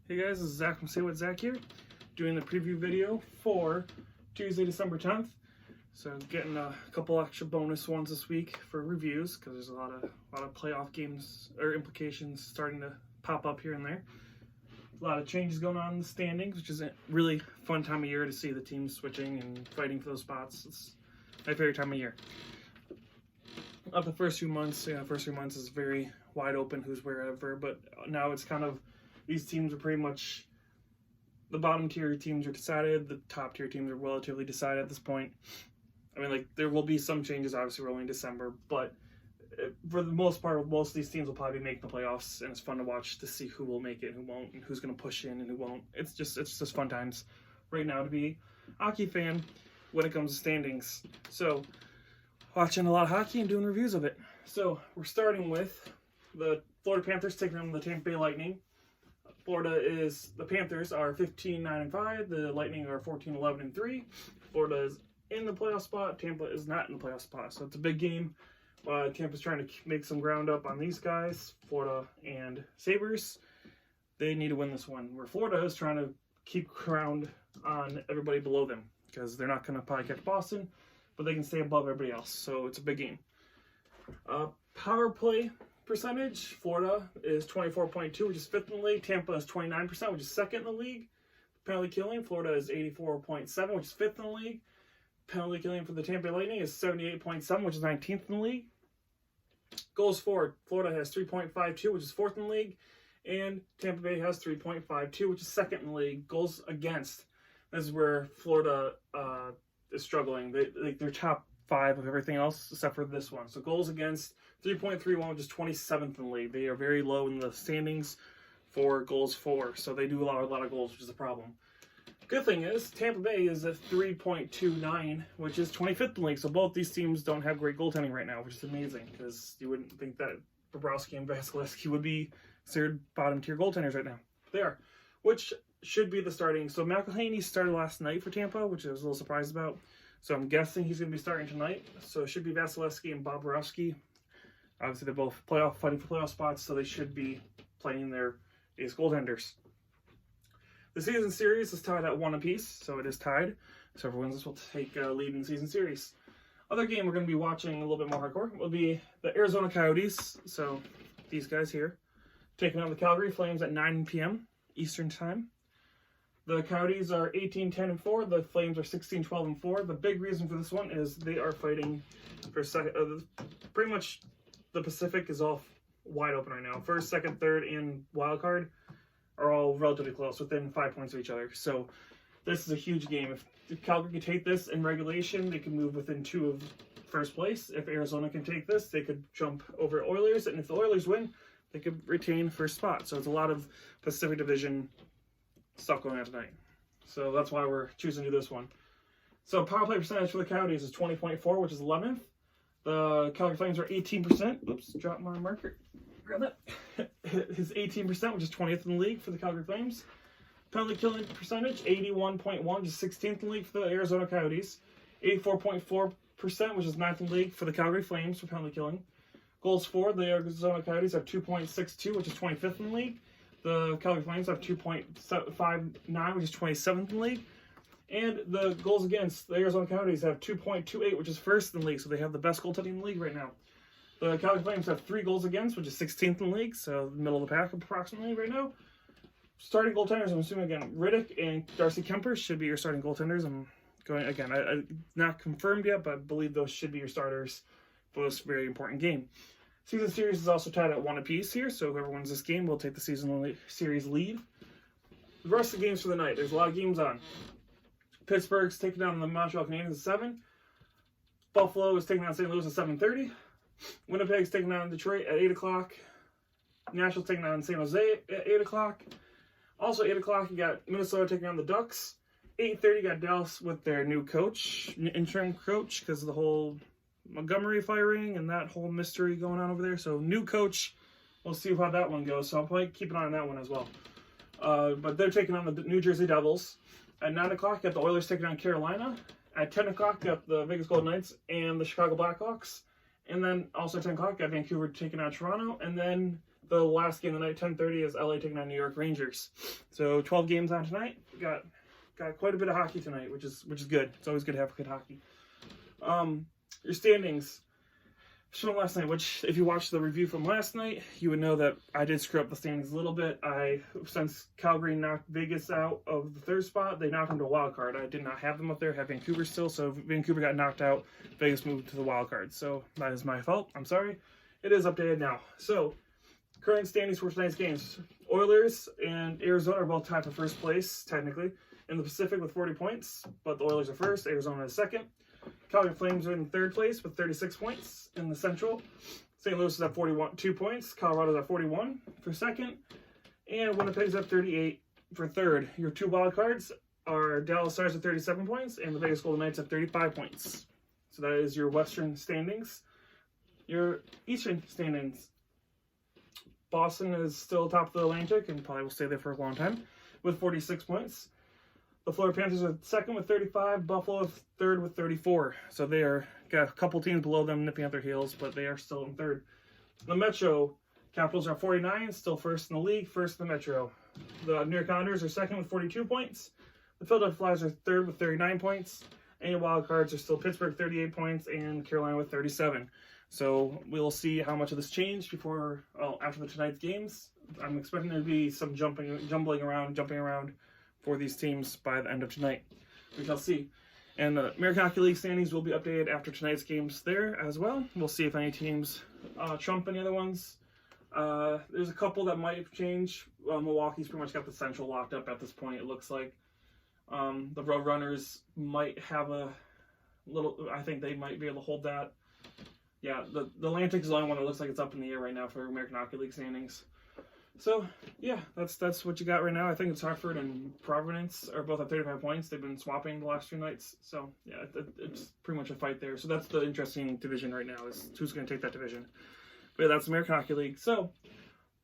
Hey guys, this is Zach from Say What Zach here, doing the preview video for Tuesday, December 10th. So getting a couple extra bonus ones this week for reviews because there's a lot of playoff games or implications starting to pop up here and there. A lot of changes going on in the standings, which is a really fun time of year to see the teams switching and fighting for those spots. It's my favorite time of year. Up the first few months, is very wide open, who's wherever, but now it's kind of these teams are pretty much, the bottom tier teams are decided, the top tier teams are relatively decided at this point. I mean, like, there will be some changes, obviously, we're only in December, but for the most part, most of these teams will probably make the playoffs, and it's fun to watch to see who will make it and who won't, and who's going to push in and who won't. It's just fun times right now to be a hockey fan when it comes to standings. So, watching a lot of hockey and doing reviews of it. So, we're starting with the Florida Panthers taking on the Tampa Bay Lightning. The Panthers are 15-9-5. The Lightning are 14-11-3. Florida is in the playoff spot. Tampa is not in the playoff spot. So it's a big game. Tampa's trying to make some ground up on these guys, Florida and Sabres. They need to win this one. Where Florida is trying to keep ground on everybody below them because they're not going to probably catch Boston, but they can stay above everybody else. So it's a big game. Power play percentage, Florida is 24.2, which is 5th in the league. Tampa is 29%, which is 2nd in the league. Penalty killing, Florida is 84.7, which is 5th in the league. Penalty killing for the Tampa Bay Lightning is 78.7, which is 19th in the league. Goals for, Florida has 3.52, which is 4th in the league. And Tampa Bay has 3.52, which is 2nd in the league. Goals against, this is where Florida is struggling. They're top 5 of everything else except for this one. So goals against, 3.31, which is 27th in the league. They are very low in the standings for goals for, so they do a lot of goals, which is a problem. Good thing is, Tampa Bay is at 3.29, which is 25th in the league, so both these teams don't have great goaltending right now, which is amazing, because you wouldn't think that Bobrovsky and Vasilevsky would be considered bottom-tier goaltenders right now. They are, which should be the starting. So McElhaney started last night for Tampa, which I was a little surprised about, so I'm guessing he's going to be starting tonight. So it should be Vasilevsky and Bobrovsky. Obviously, they're both fighting for playoff spots, so they should be playing their ace goaltenders. The season series is tied at 1 apiece, so it is tied. So whoever wins this will take lead in the season series. Other game we're going to be watching a little bit more hardcore will be the Arizona Coyotes, so these guys here, taking on the Calgary Flames at 9 p.m. Eastern Time. The Coyotes are 18-10-4. The Flames are 16-12-4. The big reason for this one is they are fighting for pretty much. The Pacific is all wide open right now. First, second, third, and wild card are all relatively close, within 5 points of each other. So this is a huge game. If Calgary can take this in regulation, they can move within 2 of first place. If Arizona can take this, they could jump over Oilers. And if the Oilers win, they could retain first spot. So it's a lot of Pacific Division stuff going on tonight. So that's why we're choosing to do this one. So power play percentage for the Coyotes is 20.4, which is 11th. The Calgary Flames are 18%. Oops, dropped my marker. Grab that. Is 18%, which is 20th in the league for the Calgary Flames. Penalty killing percentage, 81.1, which is 16th in the league for the Arizona Coyotes. 84.4%, which is 9th in the league for the Calgary Flames for penalty killing. Goals for, the Arizona Coyotes have 2.62, which is 25th in the league. The Calgary Flames have 2.59, which is 27th in the league. And the goals against, the Arizona Coyotes have 2.28, which is 1st in the league, so they have the best goaltending in the league right now. The Calgary Flames have 3 goals against, which is 16th in the league, so the middle of the pack approximately right now. Starting goaltenders, I'm assuming again, Riddick and Darcy Kemper should be your starting goaltenders. I'm going, again, I not confirmed yet, but I believe those should be your starters for this very important game. Season series is also tied at 1 apiece here, so whoever wins this game will take the season series lead. The rest of the games for the night, there's a lot of games on. Pittsburgh's taking down the Montreal Canadiens at 7. Buffalo is taking down St. Louis at 7:30. Winnipeg's taking down Detroit at 8 o'clock. Nashville's taking down San Jose at 8 o'clock. Also 8 o'clock, you got Minnesota taking down the Ducks. 8:30, you got Dallas with their new coach, interim coach, because of the whole Montgomery firing and that whole mystery going on over there. So new coach, we'll see how that one goes. So I'll probably keep an eye on that one as well. But they're taking on the New Jersey Devils. At 9 o'clock, you got the Oilers taking on Carolina. At 10 o'clock, you got the Vegas Golden Knights and the Chicago Blackhawks. And then also at 10 o'clock, you got Vancouver taking on Toronto. And then the last game of the night, 10:30, is LA taking on New York Rangers. So 12 games on tonight. Got quite a bit of hockey tonight, which is good. It's always good to have good hockey. Your standings from last night, which if you watched the review from last night, you would know that I did screw up the standings a little bit. Since Calgary knocked Vegas out of the third spot, they knocked them to a wild card. I did not have them up there, have Vancouver still, so Vancouver got knocked out, Vegas moved to the wild card. So that is my fault. I'm sorry. It is updated now. So current standings for tonight's games. Oilers and Arizona are both tied for first place, technically, in the Pacific with 40 points, but the Oilers are first, Arizona is second. Calgary Flames are in third place with 36 points in the Central. St. Louis is at 42 points. Colorado's at 41 for second. And Winnipeg's at 38 for third. Your two wild cards are Dallas Stars at 37 points and the Vegas Golden Knights at 35 points. So that is your Western standings. Your Eastern standings. Boston is still top of the Atlantic and probably will stay there for a long time with 46 points. The Florida Panthers are second with 35. Buffalo is third with 34. So they got a couple teams below them nipping at their heels, but they are still in third. The Metro Capitals are 49, still first in the league, first in the Metro. The New York Islanders are second with 42 points. The Philadelphia Flyers are third with 39 points. And your wild cards are still Pittsburgh 38 points and Carolina with 37. So we'll see how much of this changed after tonight's games. I'm expecting there to be some jumping around for these teams by the end of tonight. We shall see. And the American Hockey League standings will be updated after tonight's games there as well. We'll see if any teams trump any other ones. There's a couple that might change. Milwaukee's pretty much got the Central locked up at this point, it looks like. The Roadrunners might have a little... I think they might be able to hold that. Yeah, the Atlantic is the only one that looks like it's up in the air right now for American Hockey League standings. So, yeah, that's what you got right now. I think it's Hartford and Providence are both at 35 points. They've been swapping the last few nights. So, yeah, it's pretty much a fight there. So that's the interesting division right now, is who's going to take that division. But yeah, that's American Hockey League. So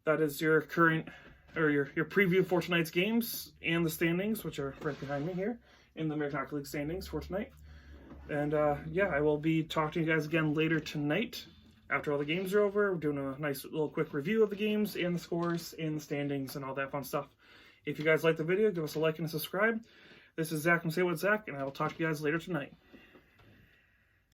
that is your current, or your preview for tonight's games and the standings, which are right behind me here in the American Hockey League standings for tonight. And, yeah, I will be talking to you guys again later tonight. After all the games are over, we're doing a nice little quick review of the games and the scores and the standings and all that fun stuff. If you guys like the video, give us a like and a subscribe. This is Zach from Say What Zach, and I will talk to you guys later tonight.